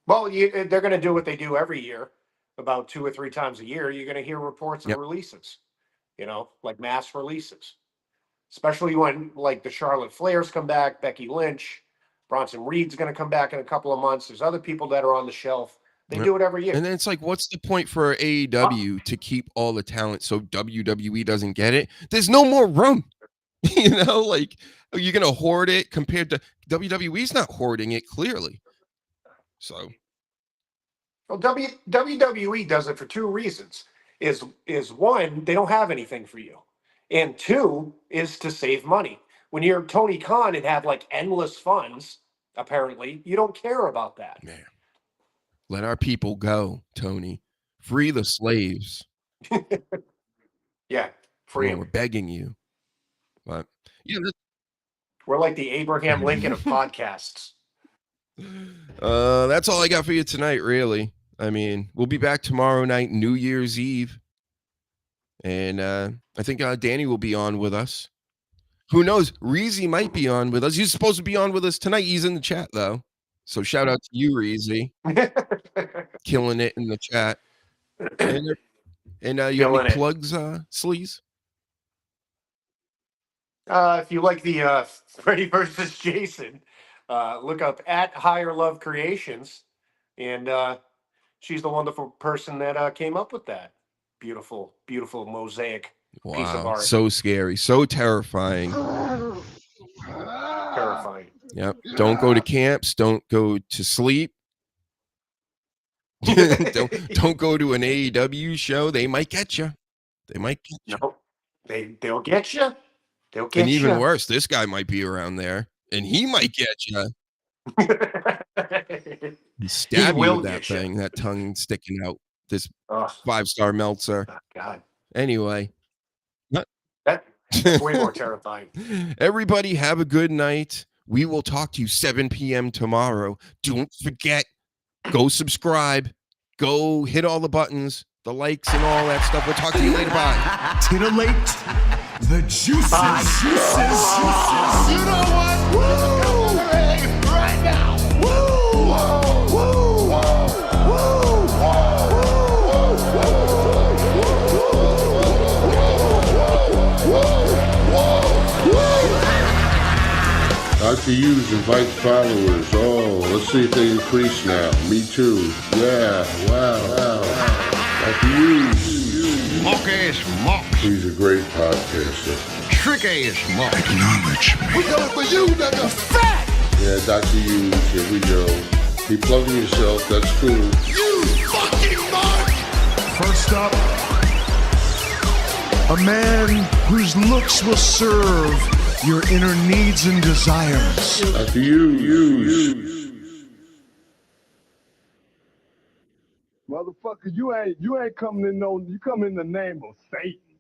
Well, they're going to do what they do every year, about 2 or 3 times a year. You're going to hear reports of releases, like mass releases, especially when like the Charlotte Flairs come back, Becky Lynch, Bronson Reed's going to come back in a couple of months. There's other people that are on the shelf. They do it every year. And then it's like, what's the point for AEW to keep all the talent so WWE doesn't get it? There's no more room. Like, are you going to hoard it compared to WWE's not hoarding it, clearly. So. Well, WWE does it for 2 reasons. Is one, they don't have anything for you. And 2 is to save money. When you're Tony Khan and have like endless funds, apparently, you don't care about that. Man. Let our people go, Tony. Free the slaves. Yeah, free them. We're begging you. But yeah, we're like the Abraham Lincoln of podcasts. That's all I got for you tonight, really. I mean, we'll be back tomorrow night, New Year's Eve. And I think Danny will be on with us. Who knows? Reezy might be on with us. He's supposed to be on with us tonight. He's in the chat, though. So shout out to you, Reezy. Killing it in the chat. And you have any plugs, Sleaze? If you like the Freddy versus Jason, look up at Higher Love Creations. And she's the wonderful person that came up with that beautiful, beautiful mosaic piece of art. So scary, so terrifying. Terrifying. Yep. Don't go to camps. Don't go to sleep. don't go to an AEW show. They might get you. They might get you. No, they'll get you. They'll get you. And even worse, this guy might be around there, and he might get you. Stab you with that thing, that tongue sticking out. This 5-star Meltzer. Oh, God. Anyway. That's way more terrifying. Everybody have a good night. We will talk to you 7 p.m. tomorrow. Don't forget, go subscribe. Go hit all the buttons, the likes and all that stuff. We'll talk to you later. Bye. Titillate the juices. You know what? Woo! Right now. Woo! Woo! ICUs invite followers. Oh, let's see if they increase now. Me too. Yeah, wow. ICUs. Mock ass mock. He's a great podcaster. Trick ass mock. Acknowledge me. We coming for you, nigga. Fat! Yeah, Dr. Hughes, here we go. Keep plugging yourself, that's cool. You fucking mark! First up, a man whose looks will serve your inner needs and desires. Dr. Hughes. Motherfucker, you ain't coming in you come in the name of Satan.